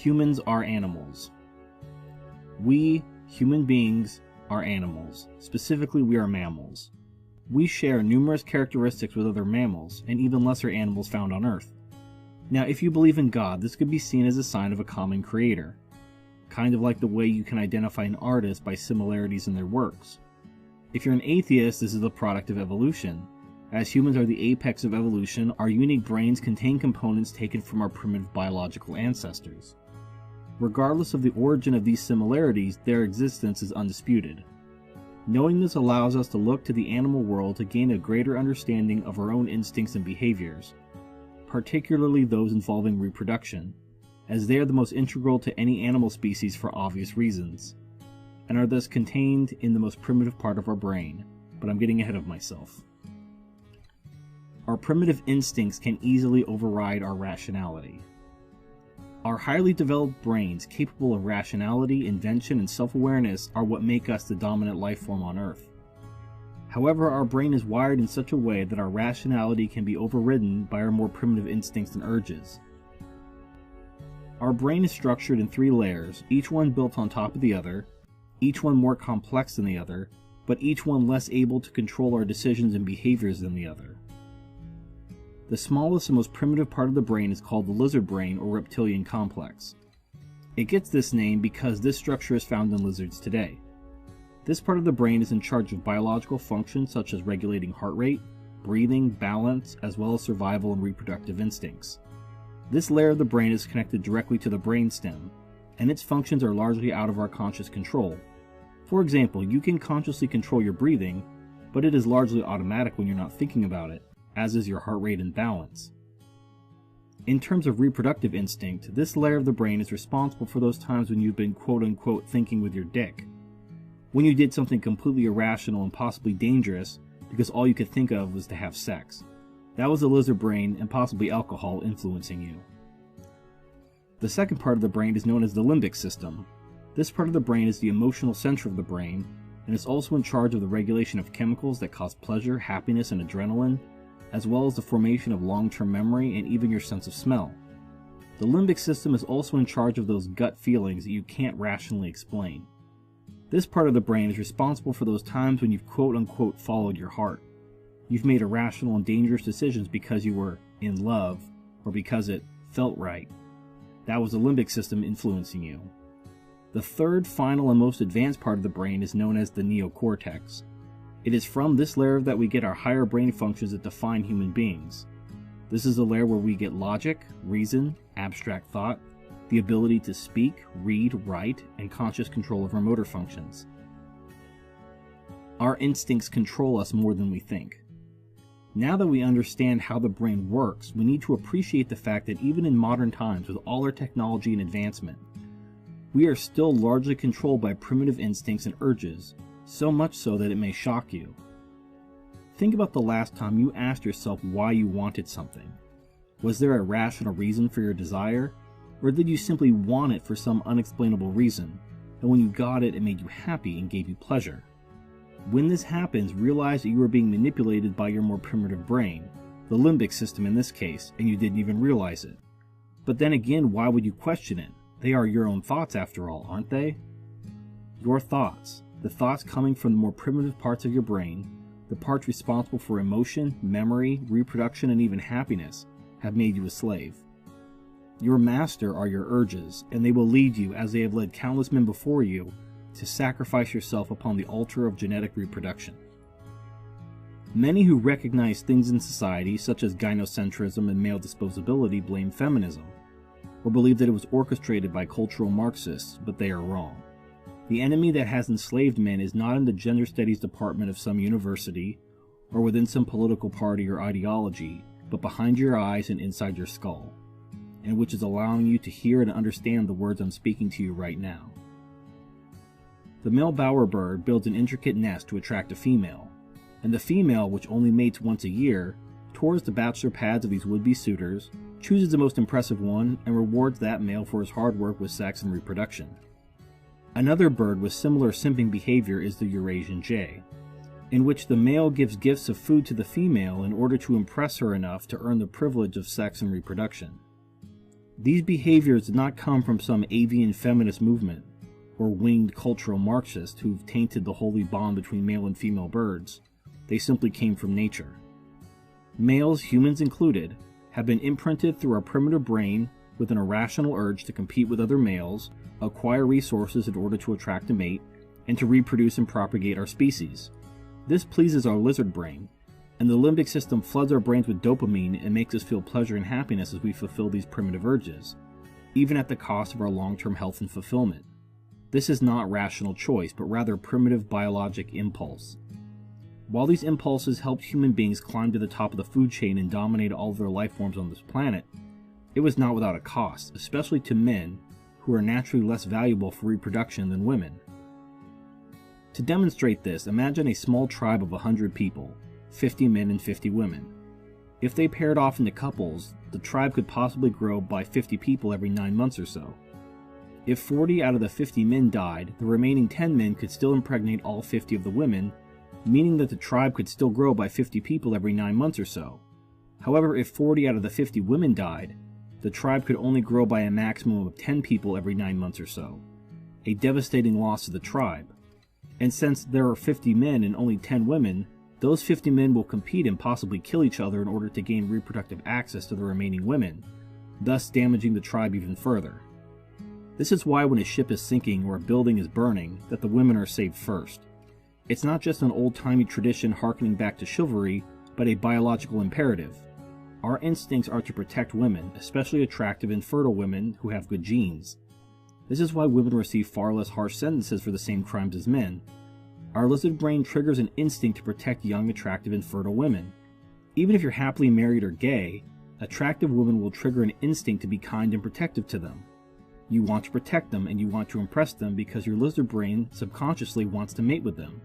Humans are animals. We, human beings, are animals. Specifically, we are mammals. We share numerous characteristics with other mammals, and even lesser animals found on Earth. Now, if you believe in God, this could be seen as a sign of a common creator, kind of like the way you can identify an artist by similarities in their works. If you're an atheist, this is the product of evolution. As humans are the apex of evolution, our unique brains contain components taken from our primitive biological ancestors. Regardless of the origin of these similarities, their existence is undisputed. Knowing this allows us to look to the animal world to gain a greater understanding of our own instincts and behaviors, particularly those involving reproduction, as they are the most integral to any animal species for obvious reasons, and are thus contained in the most primitive part of our brain. But I'm getting ahead of myself. Our primitive instincts can easily override our rationality. Our highly developed brains, capable of rationality, invention, and self-awareness, are what make us the dominant life form on Earth. However, our brain is wired in such a way that our rationality can be overridden by our more primitive instincts and urges. Our brain is structured in 3 layers, each one built on top of the other, each one more complex than the other, but each one less able to control our decisions and behaviors than the other. The smallest and most primitive part of the brain is called the lizard brain or reptilian complex. It gets this name because this structure is found in lizards today. This part of the brain is in charge of biological functions such as regulating heart rate, breathing, balance, as well as survival and reproductive instincts. This layer of the brain is connected directly to the brainstem, and its functions are largely out of our conscious control. For example, you can consciously control your breathing, but it is largely automatic when you're not thinking about it, as is your heart rate and balance. In terms of reproductive instinct, this layer of the brain is responsible for those times when you've been quote-unquote thinking with your dick. When you did something completely irrational and possibly dangerous because all you could think of was to have sex. That was the lizard brain and possibly alcohol influencing you. The second part of the brain is known as the limbic system. This part of the brain is the emotional center of the brain, and is also in charge of the regulation of chemicals that cause pleasure, happiness, and adrenaline, as well as the formation of long-term memory and even your sense of smell. The limbic system is also in charge of those gut feelings that you can't rationally explain. This part of the brain is responsible for those times when you've quote-unquote followed your heart. You've made irrational and dangerous decisions because you were in love, or because it felt right. That was the limbic system influencing you. The third, final, and most advanced part of the brain is known as the neocortex. It is from this layer that we get our higher brain functions that define human beings. This is the layer where we get logic, reason, abstract thought, the ability to speak, read, write, and conscious control of our motor functions. Our instincts control us more than we think. Now that we understand how the brain works, we need to appreciate the fact that even in modern times, with all our technology and advancement, we are still largely controlled by primitive instincts and urges, so much so that it may shock you. Think about the last time you asked yourself why you wanted something. Was there a rational reason for your desire, or did you simply want it for some unexplainable reason, and when you got it, it made you happy and gave you pleasure? When this happens, realize that you are being manipulated by your more primitive brain, the limbic system in this case, and you didn't even realize it. But then again, why would you question it? They are your own thoughts after all, aren't they? Your thoughts, the thoughts coming from the more primitive parts of your brain, the parts responsible for emotion, memory, reproduction, and even happiness, have made you a slave. Your master are your urges, and they will lead you, as they have led countless men before you, to sacrifice yourself upon the altar of genetic reproduction. Many who recognize things in society, such as gynocentrism and male disposability, blame feminism, or believe that it was orchestrated by cultural Marxists, but they are wrong. The enemy that has enslaved men is not in the gender studies department of some university, or within some political party or ideology, but behind your eyes and inside your skull, and which is allowing you to hear and understand the words I'm speaking to you right now. The male bowerbird builds an intricate nest to attract a female, and the female, which only mates once a year, tours the bachelor pads of these would-be suitors, chooses the most impressive one, and rewards that male for his hard work with sex and reproduction. Another bird with similar simping behavior is the Eurasian jay, in which the male gives gifts of food to the female in order to impress her enough to earn the privilege of sex and reproduction. These behaviors did not come from some avian feminist movement or winged cultural Marxists who've tainted the holy bond between male and female birds. They simply came from nature. Males, humans included, have been imprinted through our primitive brain with an irrational urge to compete with other males, acquire resources in order to attract a mate, and to reproduce and propagate our species. This pleases our lizard brain, and the limbic system floods our brains with dopamine and makes us feel pleasure and happiness as we fulfill these primitive urges, even at the cost of our long-term health and fulfillment. This is not rational choice, but rather primitive biologic impulse. While these impulses helped human beings climb to the top of the food chain and dominate all of their life forms on this planet, it was not without a cost, especially to men, who are naturally less valuable for reproduction than women. To demonstrate this, imagine a small tribe of 100 people, 50 men and 50 women. If they paired off into couples, the tribe could possibly grow by 50 people every 9 months or so. If 40 out of the 50 men died, the remaining 10 men could still impregnate all 50 of the women, meaning that the tribe could still grow by 50 people every 9 months or so. However, if 40 out of the 50 women died, the tribe could only grow by a maximum of 10 people every 9 months or so, a devastating loss to the tribe. And since there are 50 men and only 10 women, those 50 men will compete and possibly kill each other in order to gain reproductive access to the remaining women, thus damaging the tribe even further. This is why when a ship is sinking or a building is burning, that the women are saved first. It's not just an old-timey tradition harkening back to chivalry, but a biological imperative. Our instincts are to protect women, especially attractive and fertile women who have good genes. This is why women receive far less harsh sentences for the same crimes as men. Our lizard brain triggers an instinct to protect young, attractive, and fertile women. Even if you're happily married or gay, attractive women will trigger an instinct to be kind and protective to them. You want to protect them and you want to impress them because your lizard brain subconsciously wants to mate with them.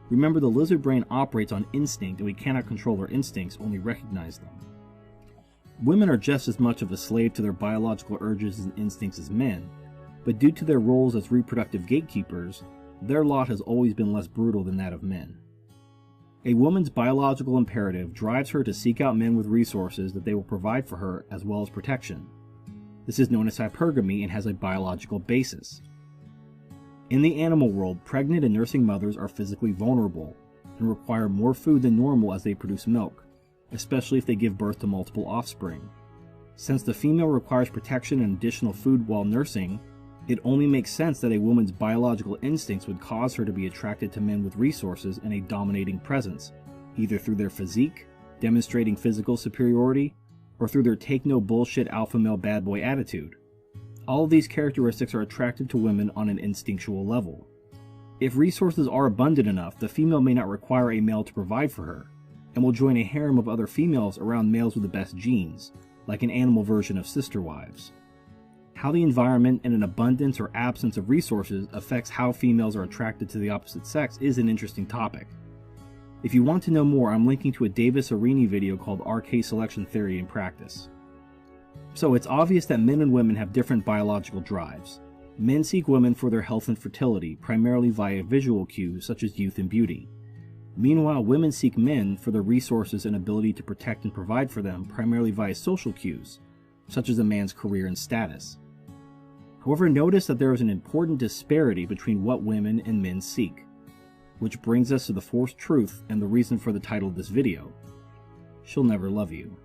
Remember, the lizard brain operates on instinct and we cannot control our instincts, only recognize them. Women are just as much of a slave to their biological urges and instincts as men, but due to their roles as reproductive gatekeepers, their lot has always been less brutal than that of men. A woman's biological imperative drives her to seek out men with resources that they will provide for her as well as protection. This is known as hypergamy and has a biological basis. In the animal world, pregnant and nursing mothers are physically vulnerable and require more food than normal as they produce milk, especially if they give birth to multiple offspring. Since the female requires protection and additional food while nursing, it only makes sense that a woman's biological instincts would cause her to be attracted to men with resources and a dominating presence, either through their physique, demonstrating physical superiority, or through their take-no-bullshit alpha male bad boy attitude. All of these characteristics are attractive to women on an instinctual level. If resources are abundant enough, the female may not require a male to provide for her, and will join a harem of other females around males with the best genes, like an animal version of sister wives. How the environment and an abundance or absence of resources affects how females are attracted to the opposite sex is an interesting topic. If you want to know more, I'm linking to a Davis Arini video called RK Selection Theory in Practice. So it's obvious that men and women have different biological drives. Men seek women for their health and fertility, primarily via visual cues such as youth and beauty. Meanwhile, women seek men for their resources and ability to protect and provide for them, primarily via social cues, such as a man's career and status. However, notice that there is an important disparity between what women and men seek, which brings us to the forced truth and the reason for the title of this video. She'll never love you.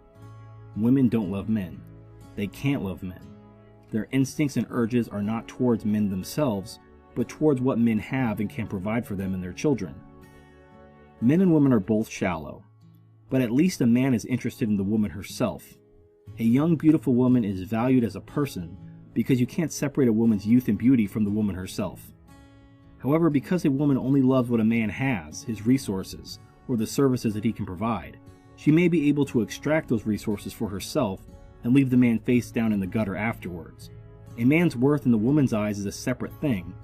Women don't love men. They can't love men. Their instincts and urges are not towards men themselves, but towards what men have and can provide for them and their children. Men and women are both shallow, but at least a man is interested in the woman herself. A young, beautiful woman is valued as a person because you can't separate a woman's youth and beauty from the woman herself. However, because a woman only loves what a man has, his resources, or the services that he can provide, she may be able to extract those resources for herself and leave the man face down in the gutter afterwards. A man's worth in the woman's eyes is a separate thing,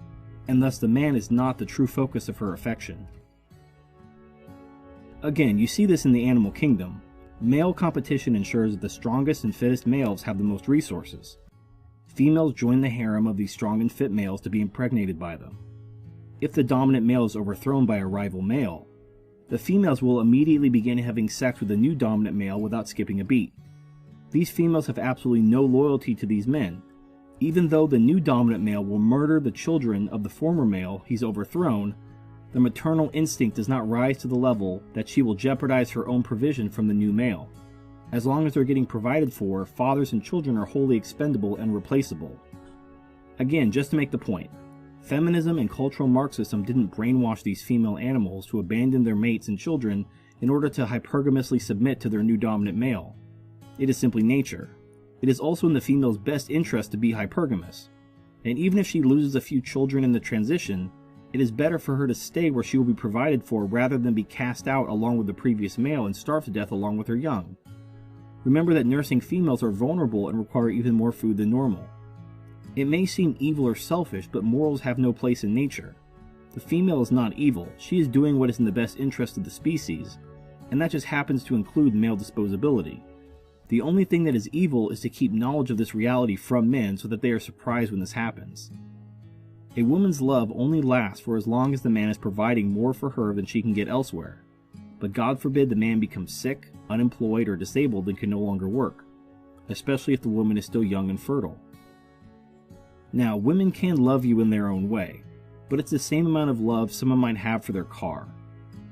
and thus the man is not the true focus of her affection. Again, you see this in the animal kingdom. Male competition ensures that the strongest and fittest males have the most resources. Females join the harem of these strong and fit males to be impregnated by them. If the dominant male is overthrown by a rival male, the females will immediately begin having sex with the new dominant male without skipping a beat. These females have absolutely no loyalty to these men. Even though the new dominant male will murder the children of the former male he's overthrown, the maternal instinct does not rise to the level that she will jeopardize her own provision from the new male. As long as they're getting provided for, fathers and children are wholly expendable and replaceable. Again, just to make the point, feminism and cultural Marxism didn't brainwash these female animals to abandon their mates and children in order to hypergamously submit to their new dominant male. It is simply nature. It is also in the female's best interest to be hypergamous. And even if she loses a few children in the transition, it is better for her to stay where she will be provided for rather than be cast out along with the previous male and starve to death along with her young. Remember that nursing females are vulnerable and require even more food than normal. It may seem evil or selfish, but morals have no place in nature. The female is not evil, she is doing what is in the best interest of the species, and that just happens to include male disposability. The only thing that is evil is to keep knowledge of this reality from men so that they are surprised when this happens. A woman's love only lasts for as long as the man is providing more for her than she can get elsewhere. But God forbid the man becomes sick, unemployed, or disabled and can no longer work, especially if the woman is still young and fertile. Now, women can love you in their own way, but it's the same amount of love someone might have for their car.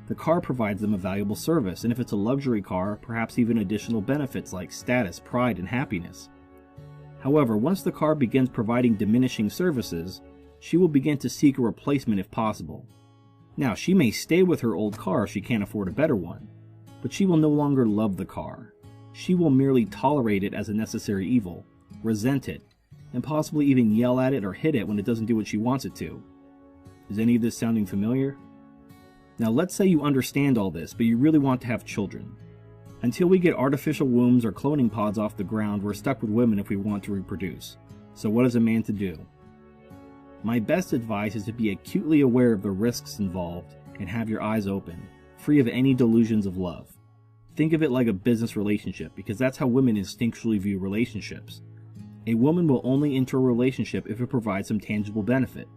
The car provides them a valuable service, and if it's a luxury car, perhaps even additional benefits like status, pride, and happiness. However, once the car begins providing diminishing services, she will begin to seek a replacement if possible. Now, she may stay with her old car if she can't afford a better one, but she will no longer love the car. She will merely tolerate it as a necessary evil, resent it, and possibly even yell at it or hit it when it doesn't do what she wants it to. Is any of this sounding familiar? Now let's say you understand all this, but you really want to have children. Until we get artificial wombs or cloning pods off the ground, we're stuck with women if we want to reproduce. So what is a man to do? My best advice is to be acutely aware of the risks involved and have your eyes open, free of any delusions of love. Think of it like a business relationship, because that's how women instinctually view relationships. A woman will only enter a relationship if it provides some tangible benefit.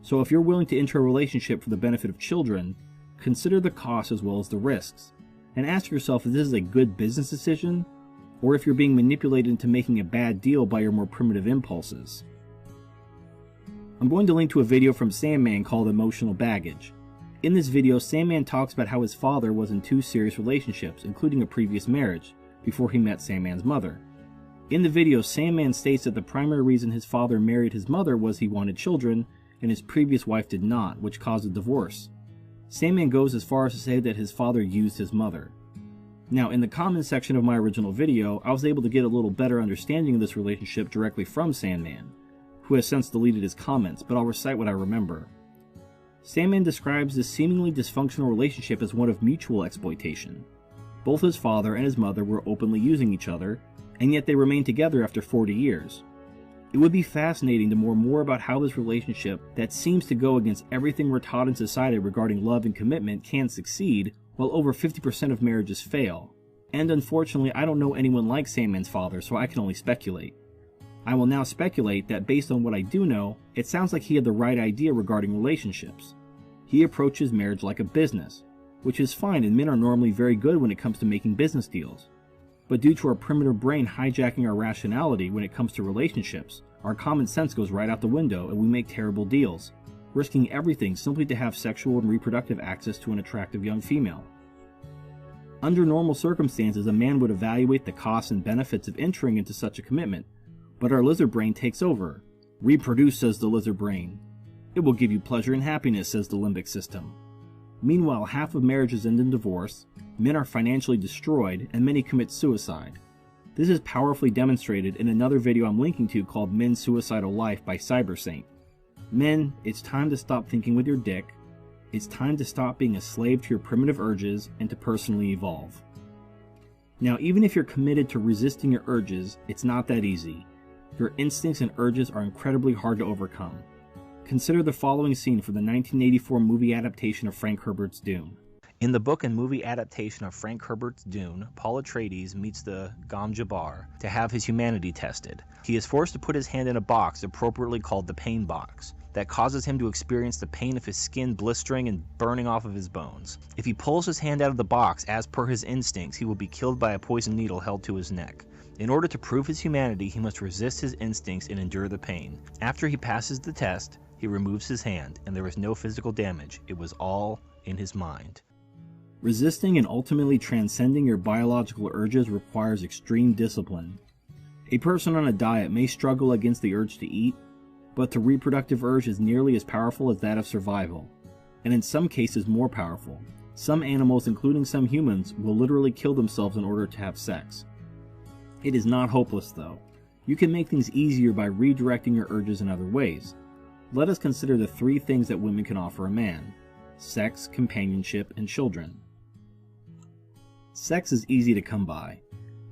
So if you're willing to enter a relationship for the benefit of children, consider the costs as well as the risks, and ask yourself if this is a good business decision, or if you're being manipulated into making a bad deal by your more primitive impulses. I'm going to link to a video from Sandman called Emotional Baggage. In this video, Sandman talks about how his father was in 2 serious relationships, including a previous marriage, before he met Sandman's mother. In the video, Sandman states that the primary reason his father married his mother was he wanted children, and his previous wife did not, which caused a divorce. Sandman goes as far as to say that his father used his mother. Now, in the comments section of my original video, I was able to get a little better understanding of this relationship directly from Sandman, who has since deleted his comments, but I'll recite what I remember. Sandman describes this seemingly dysfunctional relationship as one of mutual exploitation. Both his father and his mother were openly using each other, and yet they remained together after 40 years. It would be fascinating to learn more about how this relationship that seems to go against everything we're taught in society regarding love and commitment can succeed, while over 50% of marriages fail. And unfortunately, I don't know anyone like Sandman's father, so I can only speculate. I will now speculate that based on what I do know, it sounds like he had the right idea regarding relationships. He approaches marriage like a business, which is fine, and men are normally very good when it comes to making business deals. But due to our primitive brain hijacking our rationality when it comes to relationships, our common sense goes right out the window and we make terrible deals, risking everything simply to have sexual and reproductive access to an attractive young female. Under normal circumstances, a man would evaluate the costs and benefits of entering into such a commitment, but our lizard brain takes over. Reproduce, says the lizard brain. It will give you pleasure and happiness, says the limbic system. Meanwhile, half of marriages end in divorce, men are financially destroyed, and many commit suicide. This is powerfully demonstrated in another video I'm linking to called Men's Suicidal Life by Cybersaint. Men, it's time to stop thinking with your dick. It's time to stop being a slave to your primitive urges and to personally evolve. Now, even if you're committed to resisting your urges, it's not that easy. Your instincts and urges are incredibly hard to overcome. Consider the following scene from the 1984 movie adaptation of Frank Herbert's Dune. In the book and movie adaptation of Frank Herbert's Dune, Paul Atreides meets the Gom Jabbar to have his humanity tested. He is forced to put his hand in a box appropriately called the pain box that causes him to experience the pain of his skin blistering and burning off of his bones. If he pulls his hand out of the box as per his instincts, he will be killed by a poison needle held to his neck. In order to prove his humanity, he must resist his instincts and endure the pain. After he passes the test, he removes his hand, and there was no physical damage. It was all in his mind. Resisting and ultimately transcending your biological urges requires extreme discipline. A person on a diet may struggle against the urge to eat, but the reproductive urge is nearly as powerful as that of survival, and in some cases more powerful. Some animals, including some humans, will literally kill themselves in order to have sex. It is not hopeless though. You can make things easier by redirecting your urges in other ways. Let us consider the 3 things that women can offer a man: sex, companionship, and children. Sex is easy to come by,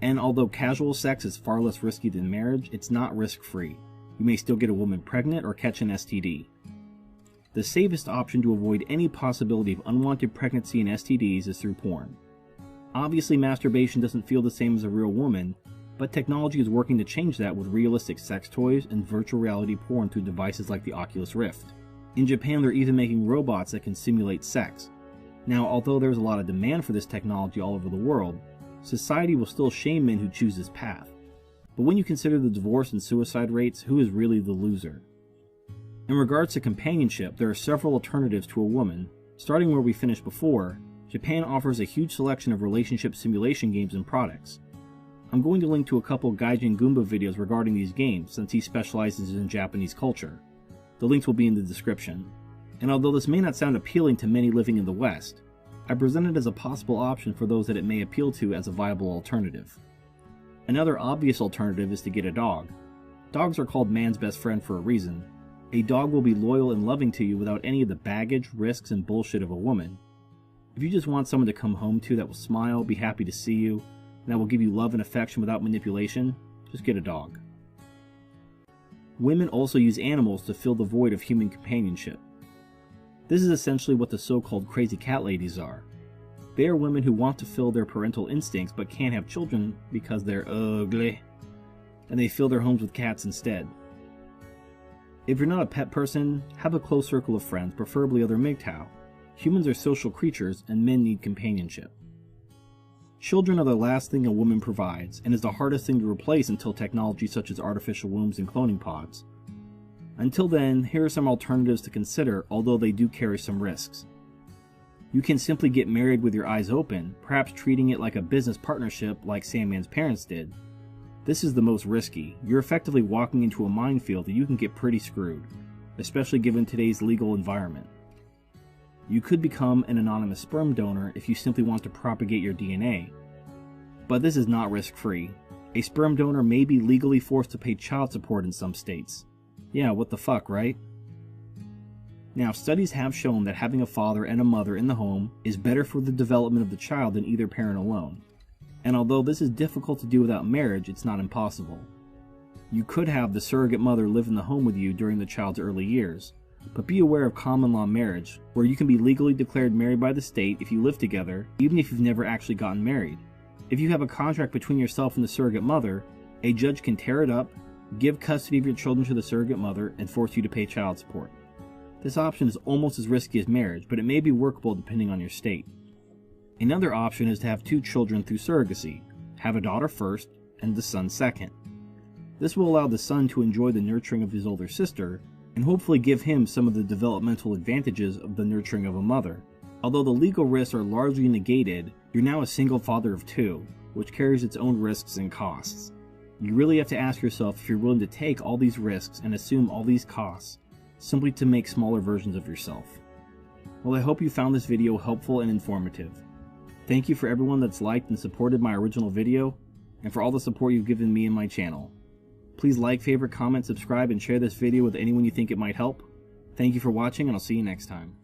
and although casual sex is far less risky than marriage, it's not risk-free. You may still get a woman pregnant or catch an STD. The safest option to avoid any possibility of unwanted pregnancy and STDs is through porn. Obviously, masturbation doesn't feel the same as a real woman, but technology is working to change that with realistic sex toys and virtual reality porn through devices like the Oculus Rift. In Japan, they're even making robots that can simulate sex. Now, although there's a lot of demand for this technology all over the world, society will still shame men who choose this path. But when you consider the divorce and suicide rates, who is really the loser? In regards to companionship, there are several alternatives to a woman. Starting where we finished before, Japan offers a huge selection of relationship simulation games and products. I'm going to link to a couple Gaijin Goomba videos regarding these games, since he specializes in Japanese culture. The links will be in the description. And although this may not sound appealing to many living in the West, I present it as a possible option for those that it may appeal to as a viable alternative. Another obvious alternative is to get a dog. Dogs are called man's best friend for a reason. A dog will be loyal and loving to you without any of the baggage, risks, and bullshit of a woman. If you just want someone to come home to that will smile, be happy to see you, and that will give you love and affection without manipulation, just get a dog. Women also use animals to fill the void of human companionship. This is essentially what the so-called crazy cat ladies are. They are women who want to fill their parental instincts but can't have children because they're ugly, and they fill their homes with cats instead. If you're not a pet person, have a close circle of friends, preferably other MGTOW. Humans are social creatures, and men need companionship. Children are the last thing a woman provides, and is the hardest thing to replace until technology such as artificial wombs and cloning pods. Until then, here are some alternatives to consider, although they do carry some risks. You can simply get married with your eyes open, perhaps treating it like a business partnership like Sandman's parents did. This is the most risky. You're effectively walking into a minefield that you can get pretty screwed, especially given today's legal environment. You could become an anonymous sperm donor if you simply want to propagate your DNA. But this is not risk-free. A sperm donor may be legally forced to pay child support in some states. Yeah, what the fuck, right? Now, studies have shown that having a father and a mother in the home is better for the development of the child than either parent alone. And although this is difficult to do without marriage, it's not impossible. You could have the surrogate mother live in the home with you during the child's early years, but be aware of common law marriage, where you can be legally declared married by the state if you live together, even if you've never actually gotten married. If you have a contract between yourself and the surrogate mother, a judge can tear it up, give custody of your children to the surrogate mother, and force you to pay child support. This option is almost as risky as marriage, but it may be workable depending on your state. Another option is to have 2 children through surrogacy. Have a daughter first, and the son second. This will allow the son to enjoy the nurturing of his older sister, and hopefully give him some of the developmental advantages of the nurturing of a mother. Although the legal risks are largely negated, you're now a single father of 2, which carries its own risks and costs. You really have to ask yourself if you're willing to take all these risks and assume all these costs, simply to make smaller versions of yourself. Well, I hope you found this video helpful and informative. Thank you for everyone that's liked and supported my original video, and for all the support you've given me and my channel. Please like, favorite, comment, subscribe, and share this video with anyone you think it might help. Thank you for watching, and I'll see you next time.